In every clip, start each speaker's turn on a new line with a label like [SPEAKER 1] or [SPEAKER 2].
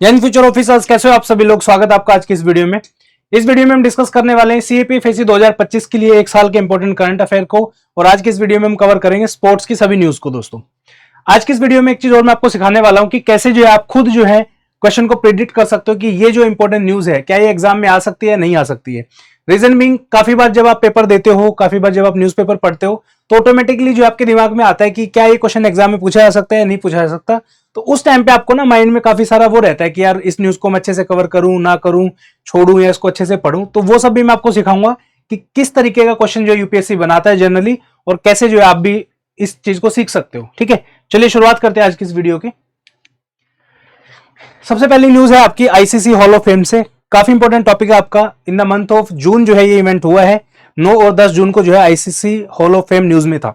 [SPEAKER 1] यानी future officers, कैसे हो आप सभी लोग। स्वागत है आपका आज की इस वीडियो में। इस वीडियो में हम डिस्कस करने वाले हैं सीएपीएफएससी 2025 के लिए एक साल के इंपॉर्टेंट करंट अफेयर को। और आज की इस वीडियो में हम कवर करेंगे स्पोर्ट्स की सभी न्यूज को। दोस्तों आज की इस वीडियो में एक चीज और मैं आपको सिखाने वाला हूं कि कैसे जो है आप खुद जो है क्वेश्चन को प्रिडिक्ट कर सकते हो कि ये जो इंपॉर्टेंट न्यूज है क्या ये एग्जाम में आ सकती है नहीं आ सकती है। रीजन बीइंग, काफी बार जब आप पेपर देते हो, काफी बार जब आप न्यूज़पेपर पढ़ते हो तो ऑटोमेटिकली जो आपके दिमाग में आता है कि क्या ये क्वेश्चन एग्जाम में पूछा जा सकता है या नहीं पूछा जा सकता। तो उस टाइम पे आपको ना माइंड में काफी सारा वो रहता है कि यार इस न्यूज को मैं अच्छे से कवर करूं ना करूं, छोड़ूं या इसको अच्छे से पढ़ूं। तो वो सब भी मैं आपको सिखाऊंगा कि किस तरीके का क्वेश्चन जो यूपीएससी बनाता है जनरली, और कैसे जो है आप भी इस चीज को सीख सकते हो। ठीक है, चलिए शुरुआत करते हैं आज की इस वीडियो की। सबसे पहली न्यूज है आपकी आईसीसी हॉल ऑफ फेम से। काफी इंपॉर्टेंट टॉपिक है आपका। इन द मंथ ऑफ जून जो है ये इवेंट हुआ है। 9 और 10 जून को जो है ICC hall of fame news में था।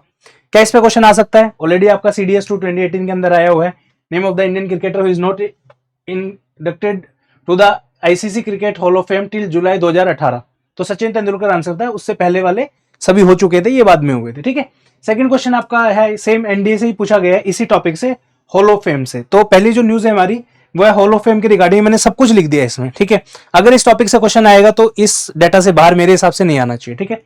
[SPEAKER 1] क्या इस पे क्वेश्चन आ सकता है? ऑलरेडी आपका सीडीएस 2 2018 के अंदर आया हुआ है। Name of the Indian cricketer who is not inducted to the ICC cricket hall of fame till July 2018। तो सचिन तेंदुलकर आंसर था। उससे पहले वाले सभी हो चुके थे, ये बाद में हुए थे। ठीक है, सेकंड क्वेश्चन आपका है सेम एनडीए से ही पूछा गया है, इसी टॉपिक से, हॉल ऑफ फेम से। तो पहली जो न्यूज है हमारी वो है हॉल ऑफ फेम के रिगार्डिंग। मैंने सब कुछ लिख दिया है इसमें। ठीक है, अगर इस टॉपिक से क्वेश्चन आएगा तो इस डाटा से बाहर मेरे हिसाब से नहीं आना चाहिए। ठीक है,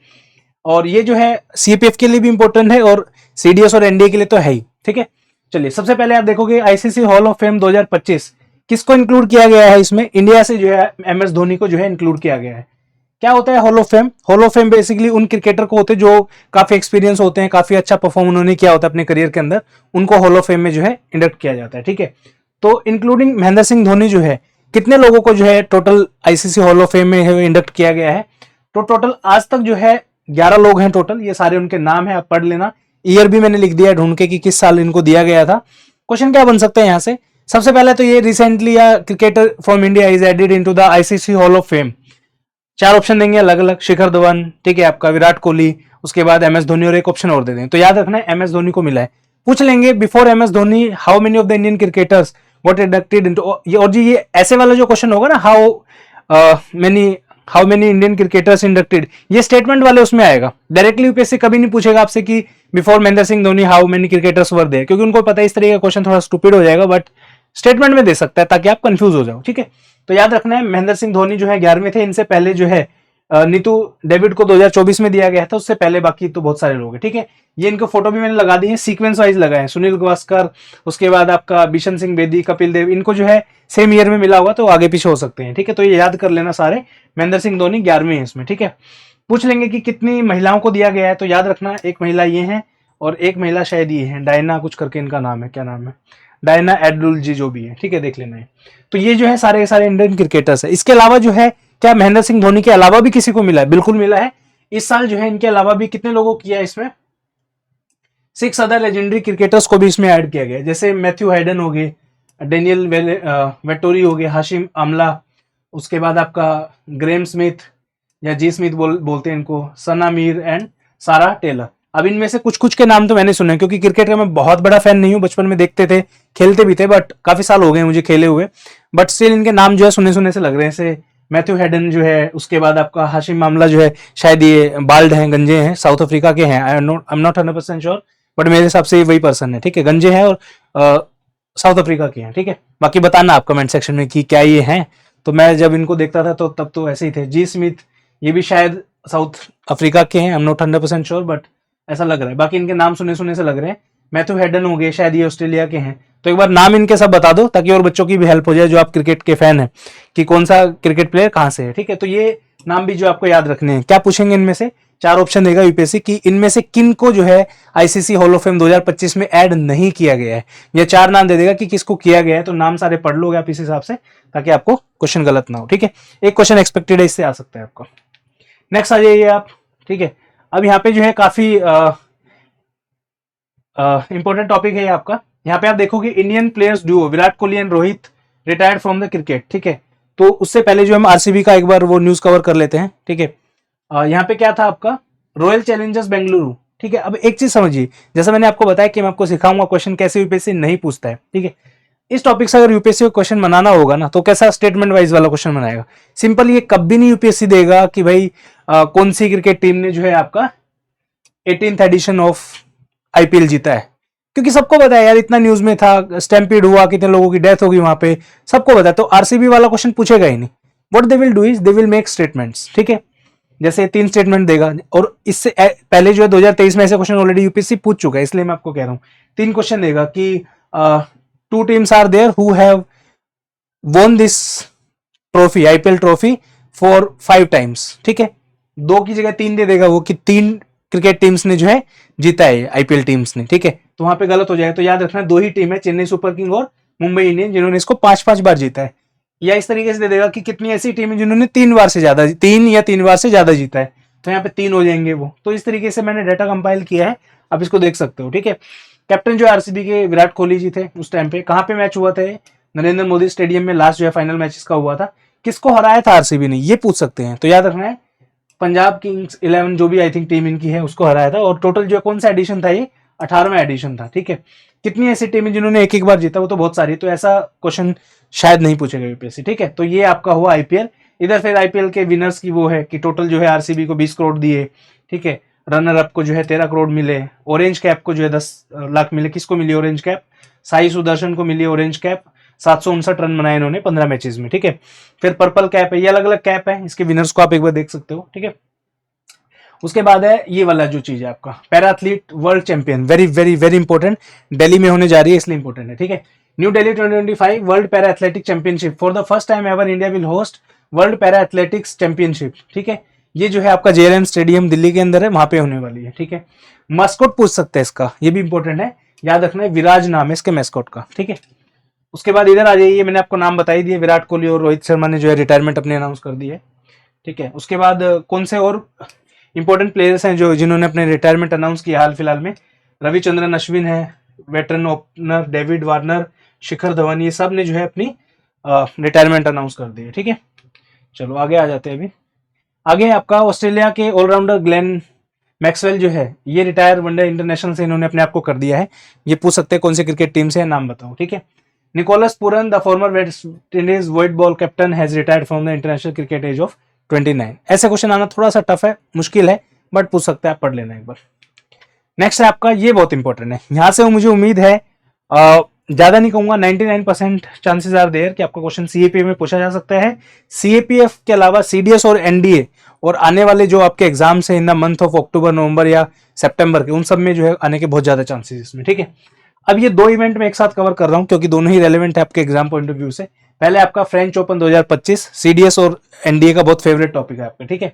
[SPEAKER 1] और ये जो है सीपीएफ के लिए भी इंपॉर्टेंट है और सीडीएस और एनडीए के लिए तो है ही। ठीक है, चलिए सबसे पहले आप देखोगे आईसीसी हॉल ऑफ फेम 2025 किसको इंक्लूड किया गया है इसमें। इंडिया से जो है एमएस धोनी को जो है इंक्लूड किया गया है। क्या होता है hall of fame? Hall of fame basically उन क्रिकेटर को होते हैं जो काफी एक्सपीरियंस होते हैं, काफी अच्छा परफॉर्म उन्होंने किया होता है अपने करियर के अंदर, उनको हॉल ऑफ फेम में जो है इंडक्ट किया जाता है। ठीक है, तो इंक्लूडिंग महेंद्र सिंह धोनी जो है, कितने लोगों को जो है total ICC hall of fame में इंडक्ट किया गया है? तो टोटल आज तक जो है 11 लोग हैं टोटल। ये सारे उनके नाम है, आप पढ़ लेना। ईयर भी मैंने लिख दिया ढूंढ के कि किस साल इनको दिया गया था। क्वेश्चन क्या बन सकते हैं यहां से? सबसे पहले तो ये रिसेंटली या cricketer from India is added into the ICC hall of fame. 4 option देंगे अलग अलग। शिखर धवन, ठीक है, आपका विराट कोहली, उसके बाद एमएस धोनी, और एक ऑप्शन और दे देंगे। तो याद रखना है एमएस धोनी को मिला है। पूछ लेंगे before MS Dhoni how many of the Indian cricketers got inducted into. और जी ये ऐसे वाला जो क्वेश्चन होगा ना, how many Indian cricketers inducted, ये स्टेटमेंट वाले उसमें आएगा। डायरेक्टली यूपीएससी कभी नहीं पूछेगा आपसे कि before Mahendra Singh Dhoni how many cricketers were there, क्योंकि उनको पता है इस तरीके का क्वेश्चन थोड़ा स्टूपिड हो जाएगा, बट स्टेटमेंट में दे सकता है ताकि आप कंफ्यूज हो जाओ। ठीक है, तो याद रखना है महेंद्र सिंह धोनी जो है 11वें थे। इनसे पहले जो है नीतू डेविड को 2024 में दिया गया था, उससे पहले बाकी तो बहुत सारे लोग हैं। ठीक है, ये इनको फोटो भी मैंने लगा दी है, सीक्वेंस वाइज लगाए हैं। सुनील गावस्कर, उसके बाद आपका बिशन सिंह बेदी, कपिल देव, इनको जो है सेम ईयर में मिला होगा तो आगे पीछे हो सकते हैं। ठीक है, तो ये याद कर लेना सारे। महेंद्र सिंह धोनी 11वें है इसमें। ठीक है, पूछ लेंगे कि कितनी महिलाओं को दिया गया है, तो याद रखना एक महिला ये है और एक महिला शायद ये है, डायना कुछ करके इनका नाम है। क्या नाम है? डायना एडुल जी जो भी है। ठीक है, देख लेना है। तो ये जो है सारे सारे इंडियन क्रिकेटर्स है। इसके अलावा जो है क्या महेंद्र सिंह धोनी के अलावा भी किसी को मिला है? बिल्कुल मिला है। इस साल जो है इनके अलावा भी कितने लोगों को किया है इसमें? 6 अदर लेजेंडरी क्रिकेटर्स को भी इसमें ऐड किया गया, जैसे मैथ्यू हाइडन हो गए, डेनियल वेटोरी हो गए, हाशिम आमला, उसके बाद आपका ग्रेम स्मिथ या जी स्मिथ बोलते हैं इनको, सना मीर एंड सारा टेलर। अब इनमें से कुछ कुछ के नाम तो मैंने सुने, क्योंकि क्रिकेट का मैं बहुत बड़ा फैन नहीं हूँ। बचपन में देखते थे, खेलते भी थे, बट काफी साल हो गए मुझे खेले हुए, बट स्टिल इनके नाम जो है सुने सुने से लग रहे हैं। जैसे मैथ्यू हेडन जो है, उसके बाद आपका हाशिम मामला जो है, शायद ये बाल्ड हैं, गंजे हैं, साउथ अफ्रीका के हैं। I am not 100% sure, but मेरे हिसाब से वही पर्सन है। ठीक है, गंजे हैं और साउथ अफ्रीका के हैं। ठीक है, बाकी बताना आप कमेंट सेक्शन में कि क्या ये हैं। तो मैं जब इनको देखता था तो तब तो ऐसे ही थे। जी स्मिथ, ये भी शायद साउथ अफ्रीका के हैं। I am not 100% sure, but ऐसा लग रहा है। बाकी इनके नाम सुने सुने से लग रहे हैं। मैथ्यू हेडन हो गए, शायद ये ऑस्ट्रेलिया के हैं। तो एक बार नाम इनके सब बता दो ताकि और बच्चों की भी हेल्प हो जाए जो आप क्रिकेट के फैन हैं, कि कौन सा क्रिकेट प्लेयर कहां से है। ठीक है, तो ये नाम भी जो आपको याद रखने हैं। क्या पूछेंगे इनमें से? 4 ऑप्शन देगा यूपीएससी कि इनमें से किन को जो है आईसीसी हॉल ऑफ फेम 2025 में ऐड नहीं किया गया है। ये 4 नाम दे देगा कि किसको किया गया है, तो नाम सारे पढ़ लोगे आप इस हिसाब से, ताकि आपको क्वेश्चन गलत ना हो। ठीक है, एक क्वेश्चन एक्सपेक्टेड है, इससे आ सकता है आपको। नेक्स्ट आ जाइए आप। ठीक है, अब यहाँ पे जो है काफी इंपॉर्टेंट टॉपिक है आपका। यहाँ पे आप देखोगे Indian players Duo Virat Kohli and Rohit retired from the cricket. ठीक है, तो उससे पहले जो हम आरसीबी का एक बार वो न्यूज कवर कर लेते हैं। ठीक है, यहाँ पे क्या था आपका? Royal Challengers Bengaluru. ठीक है, अब एक चीज समझिए, जैसा मैंने आपको बताया कि मैं आपको सिखाऊंगा क्वेश्चन कैसे यूपीएससी नहीं पूछता है। ठीक है, इस टॉपिक से अगर यूपीएससी को क्वेश्चन बनाना होगा ना, तो कैसा स्टेटमेंट वाइज वाला क्वेश्चन बनाएगा। सिंपल, ये कभी नहीं यूपीएससी देगा कि भाई कौन सी क्रिकेट टीम ने जो है आपका 18th एडिशन ऑफ आईपीएल जीता है। क्योंकि सबको पता है यार, इतना न्यूज में था, स्टैम्पीड हुआ, कितने लोगों की डेथ होगी वहां पे, सबको पता है। तो आरसीबी वाला क्वेश्चन पूछेगा ही नहीं। What they will do is they will make statements, ठीक है। जैसे 3 स्टेटमेंट देगा, और इससे पहले जो है 2023 में ऐसे क्वेश्चन ऑलरेडी यूपीएससी पूछ चुका है, इसलिए मैं आपको कह रहा हूँ। 3 क्वेश्चन देगा कि 2 teams are there who have won this trophy, IPL trophy for 5 times, ठीक है। 2 की जगह 3 दे देगा वो, कि 3 क्रिकेट टीम्स ने जो है जीता है आईपीएल टीम्स ने, ठीक है। तो वहां पे गलत हो जाएगा। तो याद रखना 2 ही टीम है, चेन्नई सुपर किंग और मुंबई इंडियंस, जिन्होंने इसको 5-5 बार जीता है। या इस तरीके से दे देगा कि कितनी ऐसी टीम है जिन्होंने 3 बार से ज्यादा, 3 या 3 बार से ज्यादा जीता है, तो यहाँ पे 3 हो जाएंगे वो। तो इस तरीके से मैंने डाटा कंपाइल किया है, आप इसको देख सकते हो, ठीक है। कैप्टन जो आरसीबी के विराट कोहली जी थे, उस टाइम पे कहाँ पे मैच हुआ था, नरेंद्र मोदी स्टेडियम में लास्ट जो है फाइनल मैच इसका हुआ था। किसको हराया था आरसीबी ने, ये पूछ सकते हैं। तो याद रखना है पंजाब किंग्स 11 जो भी आई थिंक टीम इनकी है उसको हराया था। और टोटल जो कौन सा एडिशन था, ये 18वां एडिशन था, ठीक है। कितनी ऐसी टीम जिन्होंने एक बार जीता, वो तो बहुत सारी, तो ऐसा क्वेश्चन शायद नहीं पूछेगा यूपीएससी, ठीक है। तो ये आपका हुआ आईपीएल। इधर फिर आईपीएल के विनर्स की वो है कि टोटल जो है आरसीबी को 20 करोड़ दिए, ठीक है। रनर अप को जो है 13 करोड़ मिले, ऑरेंज कैप को जो है 10 लाख मिले। किसको मिली ऑरेंज कैप, साई सुदर्शन को मिली ऑरेंज कैप, 759 रन बनाए इन्होंने 15 मैचेस में, ठीक है। फिर पर्पल कैप है, ये अलग अलग कैप है, इसके विनर्स को आप एक बार देख सकते हो, ठीक है। उसके बाद है ये वाला जो चीज है आपका para athlete world champion, very very very important, Delhi में होने जा रही है इसलिए इंपॉर्टेंट है, ठीक है। New Delhi 2025 world para athletic championship, for the first time ever India will host world para athletics championship, ठीक है। ये जो है आपका जेएलएम स्टेडियम दिल्ली के अंदर है, वहां पे होने वाली है, ठीक है। मस्कोट पूछ सकते हैं इसका, ये भी इंपॉर्टेंट है, याद रखना है विराज नाम है इसके मैस्कोट का, ठीक है। उसके बाद इधर आ जाइए, मैंने आपको नाम बताई दिए, विराट कोहली और रोहित शर्मा ने जो है रिटायरमेंट अपने अनाउंस कर दी है, ठीक है। उसके बाद कौन से और इंपॉर्टेंट प्लेयर्स हैं जो जिन्होंने अपने रिटायरमेंट अनाउंस किया हाल फिलहाल में, रविचंद्रन अश्विन है, veteran opener David Warner, Shikhar Dhawan, ये सब ने जो है अपनी रिटायरमेंट अनाउंस कर दी है, ठीक है। चलो आगे आ जाते हैं। अभी आगे आपका ऑस्ट्रेलिया के ऑलराउंडर ग्लेन मैक्सवेल जो है, ये रिटायर वनडे इंटरनेशनल से इन्होंने अपने आप को कर दिया है। ये पूछ सकते हैं कौन सी क्रिकेट टीम से है, नाम बताओ, ठीक है। Nicholas Pooran the former West Indies white ball captain has retired from the international cricket age of 29। ऐसे क्वेश्चन आना थोड़ा सा टफ है, मुश्किल है, बट पूछ सकते हैं, आप पढ़ लेना एक बार। नेक्स्ट है आपका, ये बहुत इंपॉर्टेंट है, यहां से मुझे उम्मीद है ज्यादा नहीं कहूंगा, 99% चांसेस आर देयर कि आपका क्वेश्चन सीएपीएफ में पूछा जा सकता है। सीएपीएफ के अलावा सीडीएस और एनडीए और आने वाले जो आपके एग्जाम्स है in the month of October November या सितंबर के, उन सब में जो है आने के बहुत ज्यादा चांसेस इसमें, ठीक है। अब ये 2 इवेंट में एक साथ कवर कर रहा हूं क्योंकि दोनों ही रेलेवेंट है आपके एग्जाम पॉइंट ऑफ व्यू से। पहले आपका फ्रेंच ओपन 2025, सीडीएस और एनडीए का बहुत फेवरेट टॉपिक है आपका, ठीक है।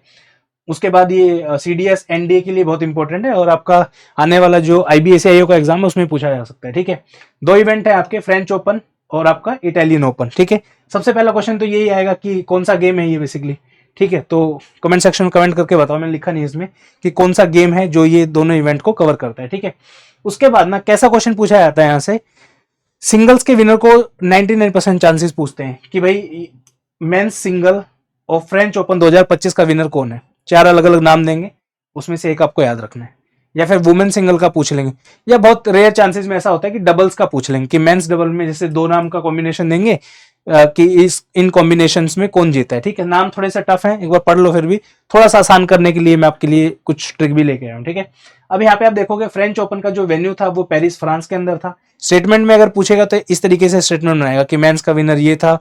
[SPEAKER 1] उसके बाद ये सीडीएस एनडीए के लिए बहुत इंपॉर्टेंट है, और आपका आने वाला जो आईबीएसआईओ का एग्जाम है उसमें पूछा जा सकता है, ठीक है। 2 इवेंट है आपके, फ्रेंच ओपन और आपका इटालियन ओपन, ठीक है। सबसे पहला क्वेश्चन तो यही आएगा कि कौन सा गेम है ये बेसिकली, ठीक है। तो कमेंट सेक्शन में कमेंट करके बताओ, मैंने लिखा नहीं इसमें कि कौन सा गेम है जो ये दोनों इवेंट को कवर करता है, ठीक है। उसके बाद ना कैसा क्वेश्चन पूछा जाता है यहाँ से, सिंगल्स के विनर को 99% चांसेस पूछते हैं कि भाई मेंस सिंगल और फ्रेंच ओपन 2025 का विनर कौन है। 4 अलग अलग नाम देंगे, उसमें से एक आपको याद रखना है, या फिर वुमेन सिंगल का पूछ लेंगे, या बहुत रेयर चांसेस में ऐसा होता है कि डबल्स का पूछ लेंगे कि मेंस डबल में जैसे 2 नाम का कॉम्बिनेशन देंगे कि इन कॉम्बिनेशंस में कौन जीता है, ठीक है। नाम थोड़े से टफ है, एक बार पढ़ लो, फिर भी थोड़ा सा आसान करने के लिए मैं आपके लिए कुछ ट्रिक भी लेके आया हूँ, ठीक है। अब यहाँ पे आप देखोगे फ्रेंच ओपन का जो वेन्यू था वो पेरिस फ्रांस के अंदर था। स्टेटमेंट में अगर पूछेगा तो इस तरीके से स्टेटमेंट बनाएगा कि मेंस का विनर ये था,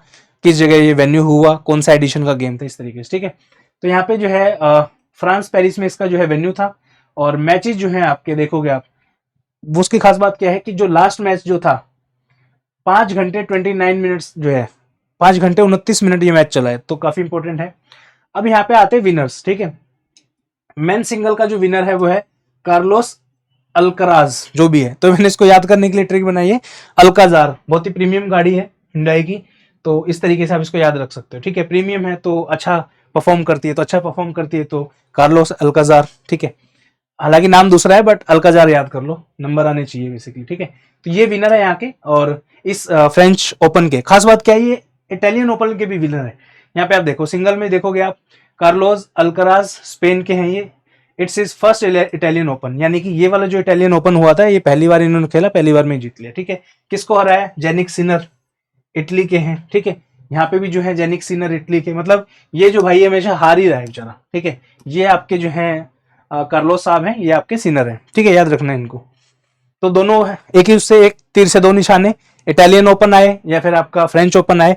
[SPEAKER 1] किस जगह ये वेन्यू हुआ, कौन सा एडिशन का गेम था, इस तरीके से, ठीक है। तो यहाँ पे जो है फ्रांस पेरिस में इसका जो है वेन्यू था, और मैचेस जो है आपके देखोगे आप, वो उसकी खास बात क्या है कि जो लास्ट मैच जो था 5 घंटे 29 मिनट्स जो है, 5 घंटे 29 मिनट ये मैच चला है, तो काफी इंपॉर्टेंट है। अब यहाँ पे आते हैं विनर्स, ठीक है। मेन सिंगल का जो विनर है वो है कार्लोस अल्कराज, जो भी है, तो मैंने इसको याद करने के लिए ट्रिक बनाई है, अल्काजार, बहुत ही प्रीमियम गाड़ी है हुंडई की, तो इस तरीके से आप इसको याद रख सकते हो, ठीक है। प्रीमियम है तो अच्छा परफॉर्म करती है, तो अच्छा परफॉर्म करती है तो कार्लोस अल्काजार, ठीक है। हालांकि नाम दूसरा है बट अल्काजार याद कर लो, नंबर आने चाहिए बेसिकली, ठीक है। तो ये विनर है यहाँ के, और इस फ्रेंच ओपन के खास बात क्या है, ये इटालियन ओपन के भी विनर है। यहाँ पे आप देखो सिंगल में देखोगे आप, कार्लोस अल्कराज स्पेन के हैं ये, it's is first Italian open, यानी कि ये वाला जो इटालियन ओपन हुआ था ये पहली बार इन्होंने खेला, पहली बार में जीत लिया, ठीक है। किसको हराया, जेनिक सिनर, इटली के हैं, ठीक है। यहाँ पे भी जो है जेनिक सिनर इटली के, मतलब ये जो भाई हमेशा हार ही रहा है बेचारा, ठीक है। ये आपके जो है कार्लोस साहब हैं, ये आपके सिनर हैं, ठीक है, याद रखना है इनको। तो दोनों एक ही उससे एक तीर से दो निशाने, इटालियन ओपन आए या फिर आपका फ्रेंच ओपन आए,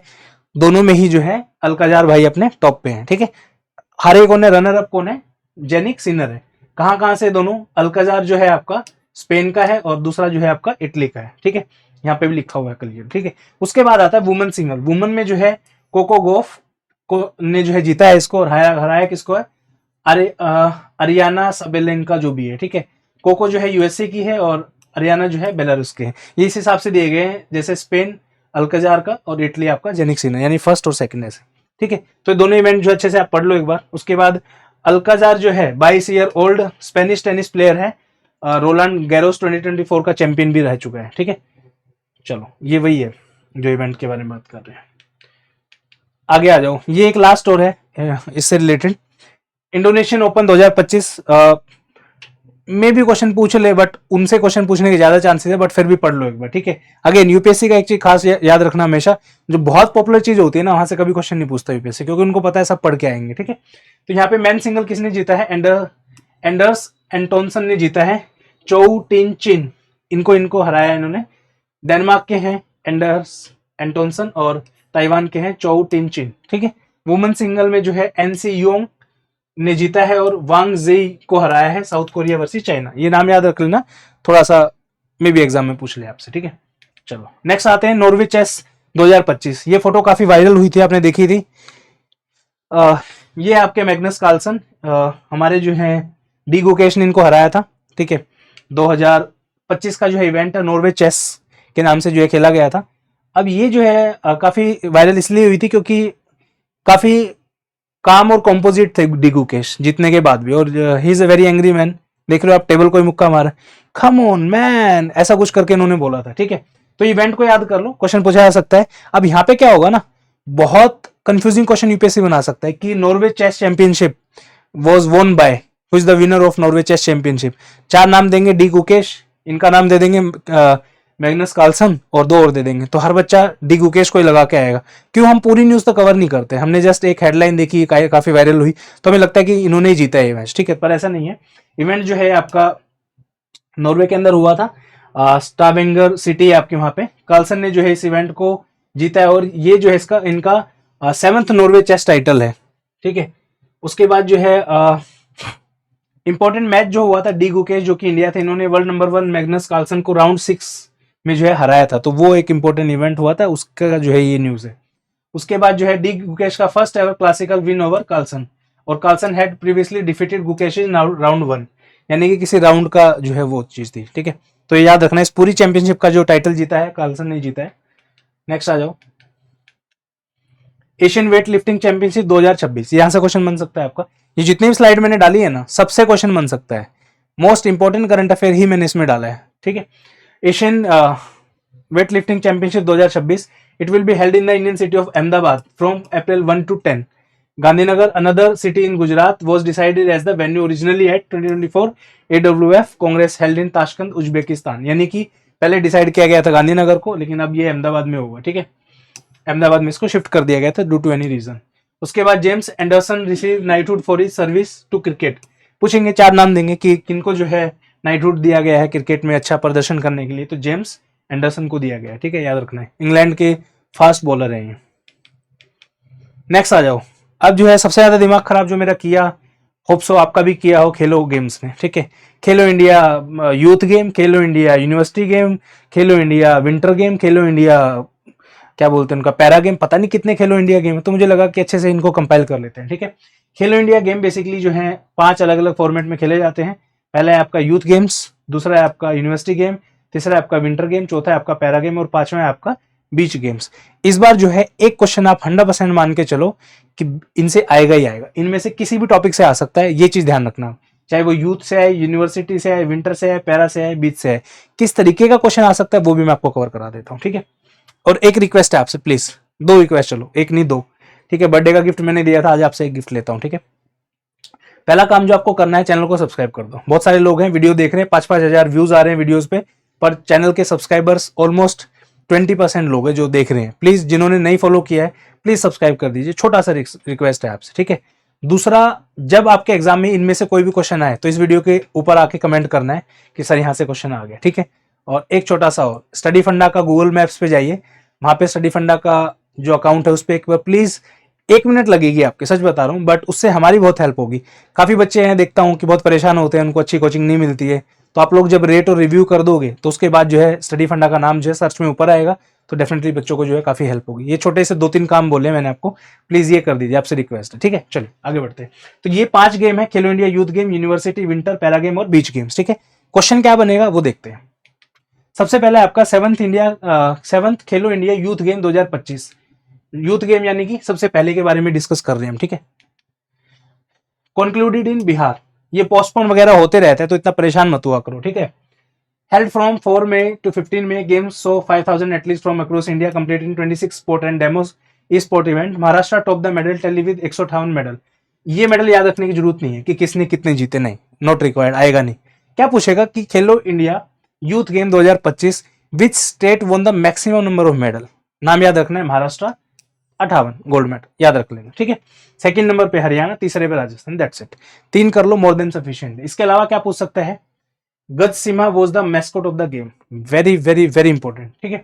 [SPEAKER 1] दोनों में ही जो है अल्काजार भाई अपने टॉप पे हैं। ठीक है, हारे कौन है, रनर अप कौन है, जेनिक सिनर है। कहां कहां से दोनों, अल्काजार जो है आपका स्पेन का है और दूसरा जो है आपका इटली का है। ठीक है, यहाँ पे भी लिखा हुआ है क्लियर। ठीक है, उसके बाद आता है वुमेन सिंगल। वुमेन में जो है कोको गोफ को ने जो है जीता है इसको, और हराया किसको है, अरियाना सबेलेंका जो भी है। ठीक है, कोको जो है यूएसए की है और अरियाना जो है बेलारूस के हैं। ये इस हिसाब से दिए गए हैं, जैसे स्पेन अल्काजार का और इटली आपका जेनिक सिनर, यानी फर्स्ट और सेकंड ऐसे। ठीक है, तो दोनों इवेंट जो अच्छे से आप पढ़ लो एक बार। उसके बाद अल्काजार जो है 22 year old Spanish tennis player है, रोलांड गैरोस 2024 का चैंपियन भी रह चुका है। ठीक है, चलो ये वही है जो इवेंट के बारे में बात कर रहे हैं। आगे आ जाओ, ये एक लास्ट और है इससे रिलेटेड, इंडोनेशियन ओपन 2025 में भी क्वेश्चन पूछ ले, बट उनसे क्वेश्चन पूछने के ज्यादा चांसेस है, बट फिर भी पढ़ लो एक बार। ठीक है, अगेन यूपीएससी का एक चीज खास याद रखना हमेशा, जो बहुत पॉपुलर चीज होती है ना, वहां से कभी क्वेश्चन नहीं पूछता यूपीएससी, क्योंकि उनको पता है सब पढ़ के आएंगे। ठीक है, तो यहाँ पे मैन सिंगल किसने जीता है, एंडर्स एंटोनसन ने जीता है, चोउ टिन चिन इनको हराया इन्होंने। डेनमार्क के हैं एंडर्स एंटोनसन और ताइवान के हैं चोउ टिन चिन। ठीक है, वुमेन सिंगल में जो है एनसी योंग ने जीता है और वांग जेई को हराया है, साउथ कोरिया वर्सेस चाइना। ये नाम याद रख लेना, थोड़ा सा मे भी एग्जाम में पूछ ले आपसे। ठीक है, चलो नेक्स्ट आते हैं नॉर्वे चेस 2025। ये फोटो काफी वायरल हुई थी, आपने देखी थी। ये आपके मैग्नस कार्लसन, हमारे जो है डी गुकेश ने इनको हराया था। ठीक है, 2025 का जो है इवेंट है, नॉर्वे चेस के नाम से जो है खेला गया था। अब ये जो है काफी वायरल इसलिए हुई थी क्योंकि काफी काम और कॉम्पोजिट थे डी गुकेश जीतने के बाद भी, और he is a very angry man. देख लो आप, टेबल को ही मुक्का मारा, कम ऑन मैन, ऐसा कुछ करके इन्होंने बोला था। ठीक है, तो इवेंट को याद कर लो, क्वेश्चन पूछा जा सकता है। अब यहाँ पे क्या होगा ना, बहुत कंफ्यूजिंग क्वेश्चन यूपीएससी बना सकता है कि Norway chess championship was won by, who is the winner of Norway chess championship. 4 नाम देंगे, डी गुकेश, इनका नाम दे देंगे मैग्नस कार्लसन, और 2 और दे देंगे, तो हर बच्चा डी गुकेश को ही लगा के आएगा। क्यों, हम पूरी न्यूज तो कवर नहीं करते, हमने जस्ट एक हेडलाइन देखी, काफी वायरल हुई, तो हमें लगता है कि इन्होंने ही जीता है ये मैच। ठीक है, पर ऐसा नहीं है। इवेंट जो है आपका नॉर्वे के अंदर हुआ था, स्टावेंगर सिटी आपके वहां पे। कार्लसन ने जो है इस इवेंट को जीता है, और ये जो है इनका 7th नॉर्वे चेस टाइटल है। ठीक है, उसके बाद जो है इंपॉर्टेंट मैच जो हुआ था, डी गुकेश जो कि इंडिया थे, इन्होंने वर्ल्ड नंबर 1 मैग्नस कार्लसन को राउंड 6 में जो है हराया था, तो वो एक इंपॉर्टेंट इवेंट हुआ था, उसका जो है ये न्यूज है। उसके बाद जो है डी गुकेश का first ever classical win over Carlsen, और Carlsen had previously defeated Gukesh in round 1, यानी कि किसी राउंड का जो है वो चीज थी। ठीक है, तो ये याद रखना, इस पूरी चैंपियनशिप का जो टाइटल जीता है कार्लसन ने जीता है। नेक्स्ट आ जाओ, एशियन वेट लिफ्टिंग चैंपियनशिप 2026, यहां से क्वेश्चन बन सकता है आपका। ये जितनी भी स्लाइड मैंने डाली है ना, सबसे क्वेश्चन बन सकता है, मोस्ट इंपॉर्टेंट करंट अफेयर ही मैंने इसमें डाला है। ठीक है, Asian weight lifting championship 2026, it will be held in the Indian city of Ahmedabad from April 1 to 10। Gandhinagar, another city in Gujarat, was decided as the venue originally at 2024 AWF Congress held in Tashkent, Uzbekistan. यानी कि पहले decide किया गया था गांधीनगर को, लेकिन अब ये अहमदाबाद में होगा। ठीक है, अहमदाबाद में इसको शिफ्ट कर दिया गया था ड्यू टू एनी रीजन। उसके बाद James Anderson receive knighthood for his service to cricket. पूछेंगे, 4 नाम देंगे कि किनको जो है नाइटहुड दिया गया है क्रिकेट में अच्छा प्रदर्शन करने के लिए, तो जेम्स एंडरसन को दिया गया है। ठीक है, याद रखना है, इंग्लैंड के फास्ट बॉलर है ये। नेक्स्ट आ जाओ, अब जो है सबसे ज्यादा दिमाग खराब जो मेरा किया, होप सो आपका भी किया हो, खेलो गेम्स में। ठीक है, खेलो इंडिया यूथ गेम, खेलो इंडिया यूनिवर्सिटी गेम, खेलो इंडिया विंटर गेम, खेलो इंडिया क्या बोलते हैं उनका पैरा गेम, पता नहीं कितने खेलो इंडिया गेम है, तो मुझे लगा कि अच्छे से इनको कंपाइल कर लेते हैं। ठीक है, खेलो इंडिया गेम बेसिकली जो है 5 अलग अलग फॉर्मेट में खेले जाते हैं। पहला है आपका यूथ गेम्स, दूसरा है आपका यूनिवर्सिटी गेम, तीसरा है आपका विंटर गेम, चौथा है आपका पैरा गेम, और 5वां है आपका बीच गेम्स। इस बार जो है एक क्वेश्चन आप 100% मान के चलो कि इनसे आएगा ही आएगा, इनमें से किसी भी टॉपिक से आ सकता है, ये चीज ध्यान रखना। चाहे वो यूथ से आए, यूनिवर्सिटी से आए, विंटर से आए, पैरा से आए, बीच से आए, किस तरीके का क्वेश्चन आ सकता है वो भी मैं आपको कवर करा देता हूँ। ठीक है, और एक रिक्वेस्ट है आपसे, प्लीज 2 रिक्वेस्ट, चलो 1 नहीं 2। ठीक है, बर्थडे का गिफ्ट मैंने दिया था, आज आपसे एक गिफ्ट लेता हूँ। ठीक है, पहला काम जो आपको करना है, चैनल को सब्सक्राइब कर दो। बहुत सारे लोग हैं वीडियो देख रहे हैं, 5-5 हजार व्यूज आ रहे हैं वीडियोस पे, पर चैनल के सब्सक्राइबर्स ऑलमोस्ट 20% लोग हैं जो देख रहे हैं। प्लीज जिन्होंने नहीं फॉलो किया है, प्लीज सब्सक्राइब कर दीजिए, छोटा सा रिक्वेस्ट है आपसे। ठीक है, दूसरा, जब आपके एग्जाम में इनमें से कोई भी क्वेश्चन आए तो इस वीडियो के ऊपर आके कमेंट करना है कि सर यहाँ से क्वेश्चन आ गया। ठीक है, और एक छोटा सा और, स्टडी फंडा का गूगल मैप्स पे जाइए, वहां पे स्टडी फंडा का जो अकाउंट है उस पर एक बार प्लीज 1 मिनट लगेगी आपके, सच बता रहा हूँ, बट उससे हमारी बहुत हेल्प होगी। काफी बच्चे हैं देखता हूँ कि बहुत परेशान होते हैं, उनको अच्छी कोचिंग नहीं मिलती है, तो आप लोग जब रेट और रिव्यू कर दोगे तो उसके बाद जो है स्टडी फंडा का नाम जो है सर्च में ऊपर आएगा, तो डेफिनेटली बच्चों को जो है काफी हेल्प होगी। ये छोटे से 2-3 काम बोले मैंने आपको, प्लीज ये कर दीजिए, आपसे रिक्वेस्ट है, ठीक है। चलिए आगे बढ़ते हैं। तो ये 5 गेम है, खेलो India youth game, university, winter, para game और बीच गेम्स, ठीक है। क्वेश्चन क्या बनेगा वो देखते हैं। सबसे पहले आपका 7th खेलो India youth game 2025, youth game यानी कि सबसे पहले के बारे में डिस्कस कर रहे हैं हम, ठीक है। कंक्लूडेड इन बिहार, ये पोस्टपोन वगैरह होते रहते हैं तो इतना परेशान मत हुआ करो, ठीक है। Held from 4 May to 15 May, games so 5,000 athletes from across India competed in 26 sport and demos e-sport event. Maharashtra topped the medal tally with 158 medal. ये मेडल याद रखने की जरूरत नहीं है कि किसने कितने जीते, नहीं, नॉट रिक्वायर्ड, आएगा नहीं। क्या पूछेगा कि Khelo India youth game 2025 which state one the maximum number of medal, नाम याद रखना है, महाराष्ट्र 58 गोल्ड मेडल, याद रख लेना, ठीक है। सेकंड नंबर पे हरियाणा, तीसरे पे राजस्थान, दैट्स इट। 3 कर लो, मोर देन सफिशिएंट। इसके अलावा क्या पूछ सकता है, Gajsimha was the mascot of the game, very very very important, ठीक है।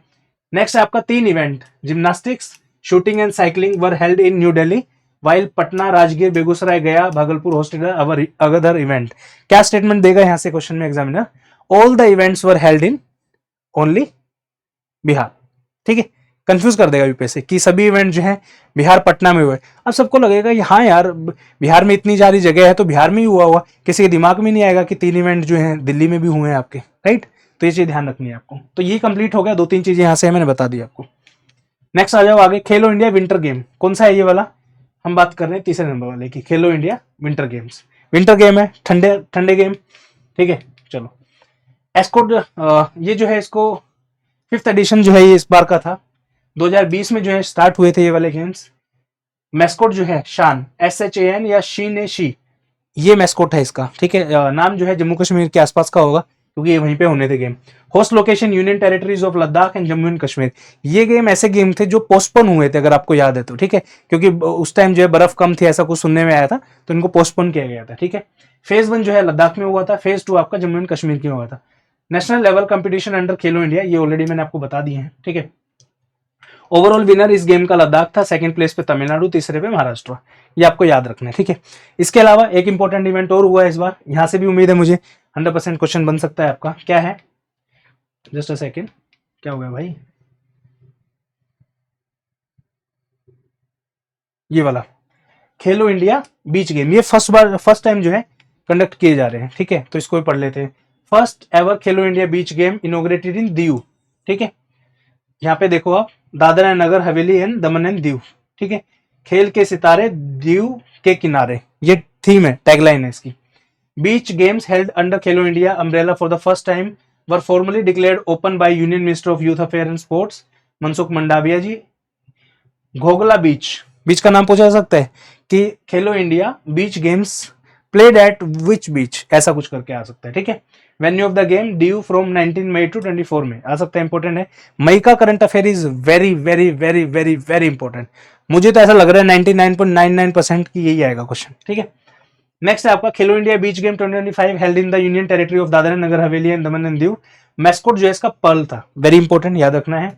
[SPEAKER 1] नेक्स्ट है आपका 3 event, gymnastics, shooting and cycling were held in New Delhi, while Patna, Rajgir, Begusarai, Gaya, Bhagalpur hosted other event. क्या स्टेटमेंट देगा यहां से क्वेश्चन में examiner, all the events were held in only Bihar, ठीक है। कंफ्यूज कर देगा यूपीएससी कि सभी इवेंट जो है बिहार पटना में हुए। अब सबको लगेगा हाँ यार बिहार में इतनी सारी जगह है तो बिहार में ही हुआ हुआ, किसी के दिमाग में नहीं आएगा कि 3 इवेंट जो है दिल्ली में भी हुए हैं आपके, राइट। तो ये चीज ध्यान रखनी है आपको। तो ये कंप्लीट हो गया, 2-3 चीजें यहां से मैंने बता दी आपको। नेक्स्ट आ जाओ आगे, खेलो इंडिया विंटर गेम, कौन सा है ये वाला, हम बात कर रहे हैं तीसरे नंबर वाले की, खेलो India winter games. Winter game है, ठंडे ठंडे गेम, ठीक है। चलो एस्कोड, ये जो है इसको 5th एडिशन जो है ये इस बार का था, 2020 में जो है स्टार्ट हुए थे ये वाले गेम्स। मैस्कोट जो है शान, SHAN या शीन ए शी, ये मैस्कोट है इसका, ठीक है। नाम जो है जम्मू कश्मीर के आसपास का होगा क्योंकि ये वहीं पे होने थे game. Host location union territories of Ladakh and Jammu and Kashmir. ये गेम ऐसे गेम थे जो पोस्टपोन हुए थे अगर आपको याद है तो, ठीक है, क्योंकि उस टाइम जो है बर्फ कम थी ऐसा कुछ सुनने में आया था, तो इनको पोस्टपोन किया गया था, ठीक है। फेज 1 जो है लद्दाख में हुआ था, फेज 2 आपका जम्मू एंड कश्मीर में हुआ था। National level competition under Khelo India, ये ऑलरेडी मैंने आपको बता दिए हैं, ठीक है। ओवरऑल विनर इस गेम का लद्दाख था, सेकंड प्लेस पे तमिलनाडु, तीसरे पे महाराष्ट्र, ये आपको याद रखना है, ठीक है। इसके अलावा एक इंपॉर्टेंट इवेंट और हुआ है इस बार, यहां से भी उम्मीद है मुझे 100% क्वेश्चन बन सकता है आपका, क्या है, जस्ट अ सेकेंड, क्या हो गया भाई, ये वाला खेलो इंडिया बीच गेम, ये फर्स्ट टाइम जो है कंडक्ट किए जा रहे हैं, ठीक है। तो इसको भी पढ़ लेते हैं। First ever Khelo India beach game inaugurated in Diu, ठीक है। यहाँ पे देखो आप, Dadra and Nagar Haveli and Daman and Diu, ठीक है। खेल के सितारे दीव के किनारे, ये थीम है, टैगलाइन है इसकी। Beach games held under Khelo India umbrella for the first time were formally declared open by union minister of youth affair and sports Mansukh Mandaviya ji. Ghogla beach, beach का नाम पूछा जा सकता है कि Khelo India beach games played at which beach, ऐसा कुछ करके आ सकता है, ठीक है। Venue of the game due from 19 May to 24 May आ सकता है, इंपॉर्टेंट है। मई का current affair is very very very very very important, मुझे तो ऐसा लग रहा है 99.99% की यही आएगा क्वेश्चन, ठीक है। नेक्स्ट है आपका Khelo India beach game 2025 held in the union territory of Dadra Nagar Haveli and Daman and Diu. Mascot जो है इसका पर्ल था, वेरी इंपॉर्टेंट, याद रखना है।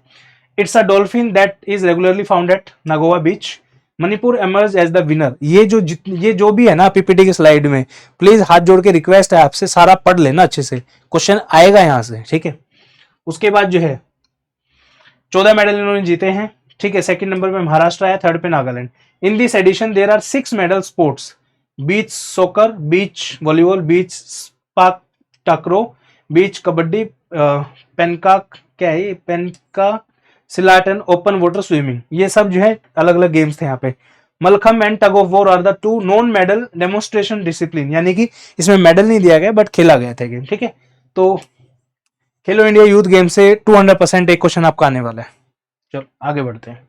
[SPEAKER 1] It's a dolphin that is regularly found at Nagoa beach. Manipur emerge as the winner. ये जो भी है ना पीपीटी की स्लाइड में, प्लीज हाथ जोड़ के रिक्वेस्ट है आपसे, सारा पढ़ लेना अच्छे से, क्वेश्चन आएगा यहां से, ठीक है। उसके बाद जो है 14 मेडल इन्होंने जीते हैं, ठीक है। सेकंड नंबर पे महाराष्ट्र आया, थर्ड पे Nagaland. In this edition there are 6 medal sports, beach soccer, beach volleyball, beach sepak takraw, beach kabaddi, pencak, क्या है pencak silat, open water swimming, ये सब जो है अलग अलग गेम्स थे यहाँ पे। Mallakhamb and tug of war are the 2 non medal demonstration discipline, यानी कि इसमें मेडल नहीं दिया गया बट खेला गया था गेम, ठीक है। तो खेलो इंडिया यूथ गेम से 200% एक क्वेश्चन आपका आने वाला है। चलो आगे बढ़ते हैं।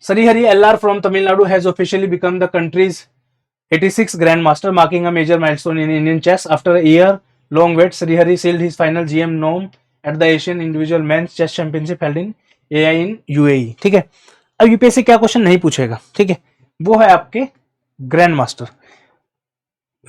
[SPEAKER 1] Srihari LR from Tamil Nadu has officially become the country's 86th grandmaster, marking a major milestone in Indian chess. After a year-long wait, Srihari sealed his final GM norm at the Asian Individual Men's Chess Championship held in AI in UAE. ठीक है, अब UPSC क्या question नहीं पूछेगा, ठीक है, वो है आपके ग्रैंड मास्टर।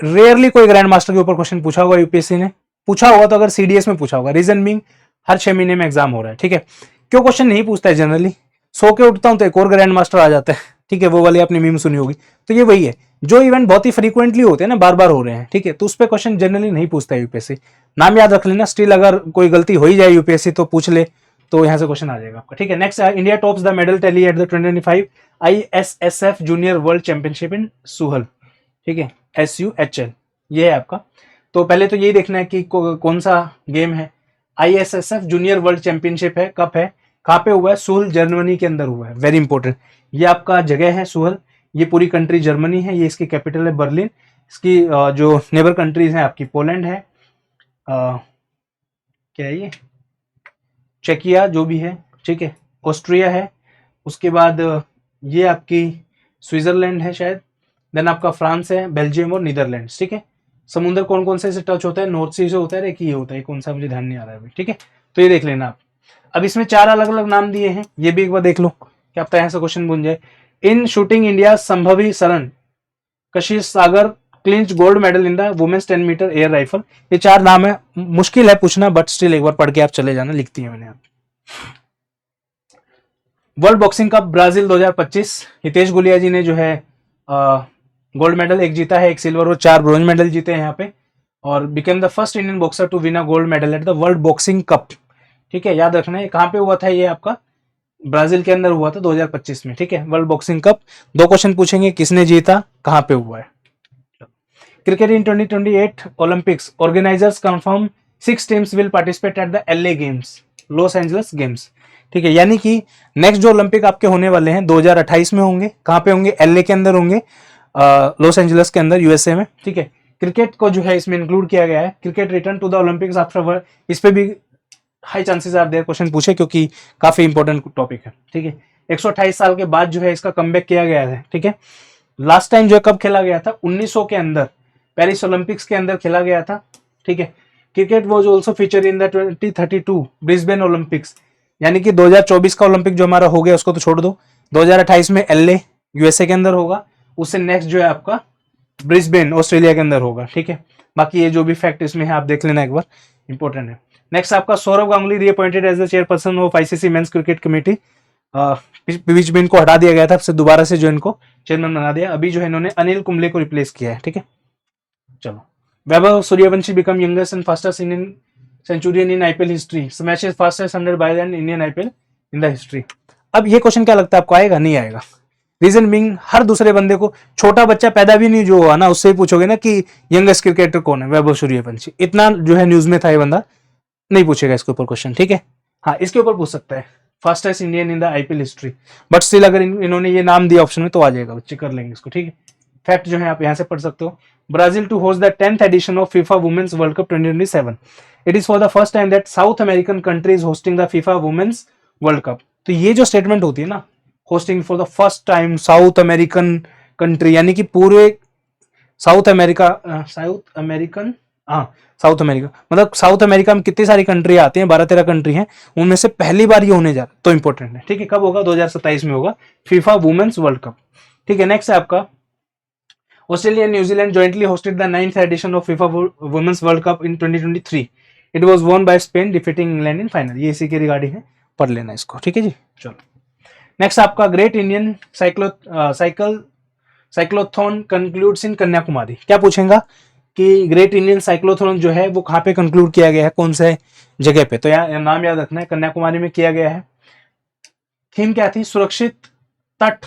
[SPEAKER 1] रेयरली कोई ग्रैंड मास्टर के ऊपर क्वेश्चन पूछा होगा यूपीएससी ने, पूछा होगा तो अगर सीडीएस में पूछा होगा, रीजन बीइंग हर 6 महीने में एग्जाम हो रहा है, ठीक है। क्यों क्वेश्चन नहीं पूछता है जनरली, सो के उठता हूं तो एक और ग्रैंड मास्टर आ जाता है, ठीक है, वो वाली आपने मीम सुनी होगी। तो ये वही है, जो इवेंट बहुत ही फ्रीक्वेंटली होते हैं ना, बार बार हो रहे हैं, ठीक है, तो उस पर क्वेश्चन जनरली नहीं पूछता है यूपीएससी। नाम याद रख लेना, स्टिल अगर कोई गलती हो ही जाए यूपीएससी तो पूछ ले, तो यहां से क्वेश्चन आ जाएगा आपका, ठीक है। Next, India tops the medal tally at the 2025 ISSF junior world championship in Suhl, ठीक है, SUHL, ये है आपका। तो पहले तो यही देखना है कि कौन सा गेम है। ISSF जूनियर वर्ल्ड चैंपियनशिप है, कप है, कहाँ पे हुआ है, सुहल जर्मनी के अंदर हुआ है, वेरी इंपॉर्टेंट। ये आपका जगह है सुहल, ये पूरी कंट्री जर्मनी है, ये इसकी कैपिटल है बर्लिन। इसकी जो नेबर कंट्रीज हैं आपकी, पोलैंड है, क्या है ये, चेकिया जो भी है, ठीक है, ऑस्ट्रिया है, उसके बाद ये आपकी स्विट्जरलैंड है शायद, देन आपका फ्रांस है, बेल्जियम और नीदरलैंड्स, ठीक है। समुद्र कौन कौन से टच होता है, नॉर्थ सी से होता है, एक ये होता है, कौन सा मुझे ध्यान नहीं आ रहा है अभी, ठीक है। तो ये देख लेना आप। अब इसमें 4 अलग अलग नाम दिए हैं, ये भी एक बार देख लो, क्या पता यहाँ से क्वेश्चन बन जाए। In shooting India Sambhavi Saran Kashish Sagar clinch gold medal in the women's 10 metre air rifle. ये 4 नाम है, मुश्किल है पूछना, बट स्टिल एक बार पढ़ के आप चले जाना, लिखती है मैंने आप। World boxing cup Brazil 2025, Hitesh Gulia ji ने जो है गोल्ड मेडल 1 जीता है, 1 सिल्वर और 4 ब्रोंज मेडल जीते हैं यहाँ पे, और became the first Indian boxer to win a gold medal at the world boxing cup, ठीक है। याद रखना है कहाँ पे हुआ था, ये आपका ब्राजील के अंदर हुआ था 2025 में, ठीक है, वर्ल्ड बॉक्सिंग कप। 2 क्वेश्चन पूछेंगे, किसने जीता, कहाँ पे हुआ है। Cricket in 2028 Olympics organisers confirm 6 teams will participate at the LA games, Los Angeles games, ठीक है। यानी कि नेक्स्ट जो ओलंपिक आपके होने वाले हैं 2028 में होंगे, कहाँ पे होंगे, LA के अंदर होंगे, लॉस एंजल्स के अंदर, USA में, ठीक है। क्रिकेट को जो है इसमें इंक्लूड किया गया है, cricket return to the Olympics after, इस पे भी high chances are there question पूछे, क्योंकि काफी इंपॉर्टेंट टॉपिक है, ठीक है। 128 साल के बाद जो है इसका कमबैक किया गया है, ठीक है। लास्ट टाइम जो है कब खेला गया था, 1900 के अंदर, पेरिस ओलंपिक्स के अंदर खेला गया था, ठीक है। Cricket was also feature in the 2032 Brisbane Olympics, यानी कि 2024 का ओलंपिक जो हमारा हो गया उसको तो छोड़ दो, 2028 में LA USA के अंदर होगा, उससे नेक्स्ट जो है आपका ब्रिस्बेन ऑस्ट्रेलिया के अंदर होगा, ठीक है। बाकी ये जो भी फैक्ट इसमें है आप देख लेना एक बार, इंपॉर्टेंट है। नेक्स्ट आपका Sourav Ganguly reappointed as the chairperson of ICC men's cricket committee, बीच में इनको हटा दिया गया था, फिर दोबारा से जो इनको चेयरमैन बना दिया, अभी जो है इन्होंने अनिल कुंबले को रिप्लेस किया है, ठीक है। चलो, Vaibhav Suryavanshi become youngest and fastest Indian centurion in IPL history, smashes fastest 100 by an Indian IPL in the history. अब ये क्वेश्चन क्या लगता है आपको, आएगा नहीं आएगा? रीजन बीइंग हर दूसरे बंदे को, छोटा बच्चा पैदा भी नहीं जो हुआ ना, उससे ही पूछोगे ना कि यंगेस्ट क्रिकेटर कौन है, वैभव सूर्यवंशी, इतना जो है न्यूज में था ये बंदा, नहीं पूछेगा इसके ऊपर क्वेश्चन, ठीक है। हाँ, इसके ऊपर पूछ सकता है, fastest Indian in the IPL history, but still अगर इन्होंने ये नाम दिया ऑप्शन में तो आ जाएगा, बच्चे कर लेंगे इसको, ठीक है। फैक्ट जो है आप यहाँ से पढ़ सकते हो, Brazil to host the 10th edition of FIFA women's world cup 2027, it is for the first time that South American country is hosting the FIFA women's world cup. तो ये जो स्टेटमेंट होती है ना, hosting for the first time South American country, यानी कि पूरे South America मतलब साउथ अमेरिका में कितनी सारी कंट्री आती हैं, 12-13 कंट्री हैं, उनमें से पहली बार ये होने जा रहा है, तो इंपॉर्टेंट है, ठीक है। कब होगा, 2027 में होगा FIFA वुमेन्स वर्ल्ड कप, ठीक है। नेक्स्ट है आपका ऑस्ट्रेलिया एंड न्यूजीलैंड Zealand jointly hosted 9th edition of FIFA women's world cup in 2023, it was won by Spain defeating England in final. ये इसी के रिगार्डिंग है, पढ़ लेना इसको, ठीक है जी। चलो, नेक्स्ट आपका ग्रेट इंडियन साइक्लोथॉन कंक्लूड्स इन कन्याकुमारी। क्या पूछेगा कि ग्रेट इंडियन साइक्लोथॉन जो है वो कहाँ पे कंक्लूड किया गया है, कौन से जगह पे, तो यहाँ नाम याद रखना है, कन्याकुमारी में किया गया है। थीम क्या थी, सुरक्षित तट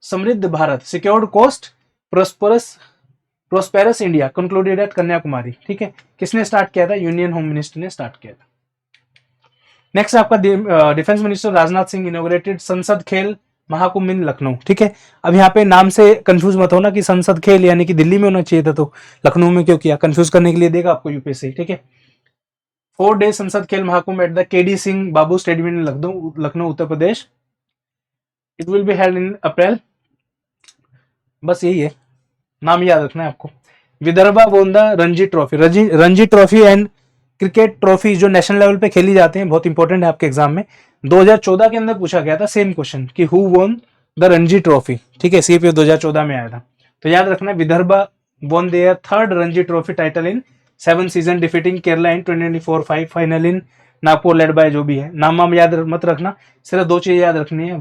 [SPEAKER 1] समृद्ध Bharat, secured coast prosperous India, concluded at Kanyakumari, ठीक है। किसने स्टार्ट किया था, यूनियन होम मिनिस्टर ने स्टार्ट किया था। नेक्स्ट आपका defence minister Rajnath Singh inaugurated Sansad Khel Mahakumbh इन लखनऊ, ठीक है। अब यहाँ पे नाम से कंफ्यूज मत होना कि संसद खेल यानी कि दिल्ली में होना चाहिए था, तो लखनऊ में क्यों किया, कंफ्यूज करने के लिए देगा आपको यूपीएससी, ठीक है। 4 day Sansad Khel Mahakumbh at the KD Singh Babu stadium in Lucknow Uttar Pradesh, it will be held in April. बस यही है, नाम याद रखना है आपको। Vidarbha won the Ranji trophy and cricket trophy जो नेशनल लेवल पे खेली जाते हैं, बहुत इंपॉर्टेंट है आपके एग्जाम में। 2014 के अंदर पूछा गया था सेम क्वेश्चन कि who won the Ranji trophy, ठीक है, CPO 2014 में आया था। तो याद रखना है Vidarbha won their third Ranji Trophy title in 7 season, defeating Kerala in 2024-5 final in Nagpur led by जो भी है। नाम वाम याद मत रखना, सिर्फ 2 चीजें याद रखनी है,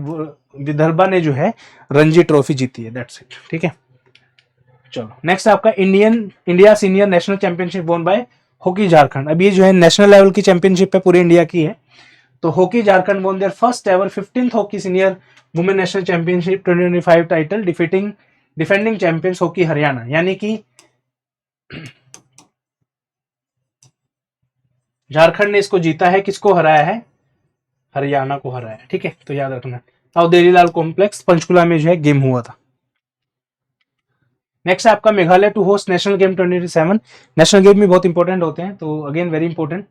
[SPEAKER 1] विदर्भा ने जो है रणजी ट्रॉफी जीती है, दैट्स इट। ठीक है, चलो नेक्स्ट आपका इंडिया सीनियर नेशनल चैंपियनशिप वोन बाय हॉकी झारखंड। अब ये जो है नेशनल लेवल की चैंपियनशिप है, पूरे इंडिया की है। तो hockey Jharkhand won their first ever 15th hockey senior women national championship 2025 title, defending champions hockey Haryana. यानी कि झारखंड ने इसको जीता है, किसको हराया है? हरियाणा को हराया है। ठीक है, तो याद रखना। और देवीलाल कॉम्प्लेक्स पंचकुला में जो है गेम हुआ था। नेक्स्ट है आपका Meghalaya to host national game 2027। National game भी बहुत इंपॉर्टेंट होते हैं, तो again very important.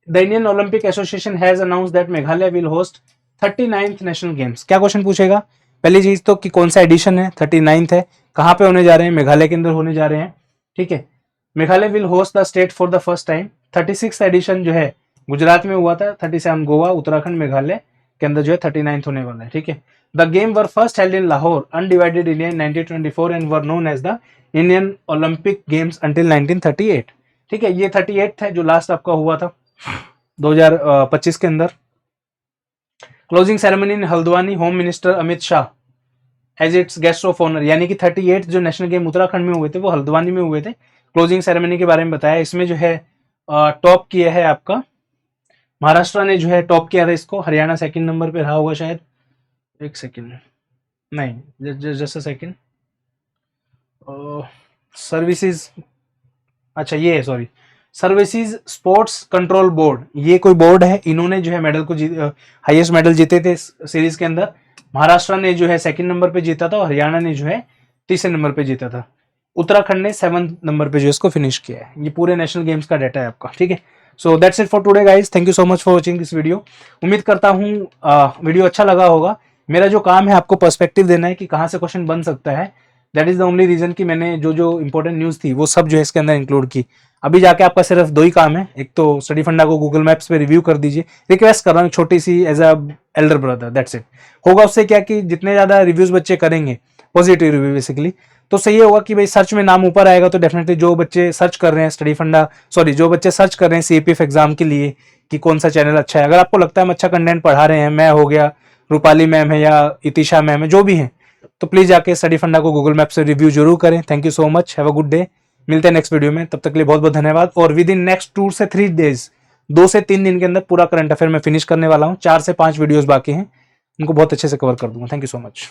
[SPEAKER 1] The Indian Olympic Association has announced that Meghalaya will host 39th national games. क्या क्वेश्चन पूछेगा? पहली चीज तो कि कौन सा एडिशन है, 39th है, कहां पे होने जा रहे हैं? मेघालय के अंदर होने जा रहे हैं। ठीक है, Meghalaya will host the state for the first time. 36th edition जो है गुजरात में हुआ था, 37 गोवा, उत्तराखंड, मेघालय के अंदर जो है 39th होने वाला है। ठीक है, the game were first held in Lahore undivided India in 1924 and were known as the Indian Olympic games until 1938। ठीक है, ये 38 है जो लास्ट आपका हुआ था 2025 के अंदर। Closing ceremony in Haldwani, home minister Amit Shah as its guest of honour. यानी कि 38 जो नेशनल गेम उत्तराखंड में हुए थे वो हल्द्वानी में हुए थे। क्लोजिंग सेरेमनी के बारे में बताया, इसमें जो है टॉप किया है आपका महाराष्ट्र ने, जो है टॉप किया था इसको। हरियाणा सेकंड नंबर पे रहा होगा शायद, एक सेकंड, नहीं जस्ट अ सेकंड, सर्विसेज, अच्छा ये है, sorry, services sports control board, ये कोई बोर्ड है, इन्होंने जो है मेडल को हाईएस्ट मेडल जीते थे सीरीज के अंदर। महाराष्ट्र ने जो है सेकंड नंबर पे जीता था और हरियाणा ने जो है तीसरे नंबर पे जीता था। उत्तराखंड ने 7th नंबर पे जो इसको फिनिश किया है। ये पूरे नेशनल गेम्स का डाटा है आपका। ठीक है, so that's it for today guys, thank you so much for watching this video. उम्मीद करता हूँ वीडियो अच्छा लगा होगा। मेरा जो काम है आपको पर्सपेक्टिव देना है कि कहाँ से क्वेश्चन बन सकता है। That is the only reason कि मैंने जो इंपॉर्टेंट न्यूज थी वो सब जो है इसके अंदर इंक्लूड की। अभी जाके आपका सिर्फ 2 ही काम है, एक तो स्टडी फंडा को गूगल मैप्स पे रिव्यू कर दीजिए, रिक्वेस्ट कर रहा हूँ छोटी सी, as a elder brother, that's it. होगा उससे क्या कि जितने ज्यादा रिव्यूज बच्चे करेंगे, पॉजिटिव रिव्यू बेसिकली, तो सही होगा कि भाई सर्च में नाम ऊपर आएगा। तो डेफिनेटली जो बच्चे सर्च कर रहे हैं स्टडी फंडा, सॉरी जो बच्चे सर्च कर रहे हैं सीपीएफ एग्जाम के लिए कि कौन सा चैनल अच्छा है, अगर आपको लगता है हम अच्छा कंटेंट पढ़ा रहे हैं, मैं हो गया, रूपाली मैम है या इतिशा मैम है, जो भी है, तो प्लीज जाके स्टडी फंडा को गूगल मैप से रिव्यू जरूर करें। Thank you so much, have a good day. मिलते हैं नेक्स्ट वीडियो में, तब तक के लिए बहुत बहुत धन्यवाद। और विद इन नेक्स्ट 2 से 3 डेज, 2 से 3 दिन के अंदर पूरा करंट अफेयर में फिनिश करने वाला हूँ। 4 से 5 वीडियोस बाकी हैं, उनको बहुत अच्छे से कवर कर दूंगा। Thank you so much.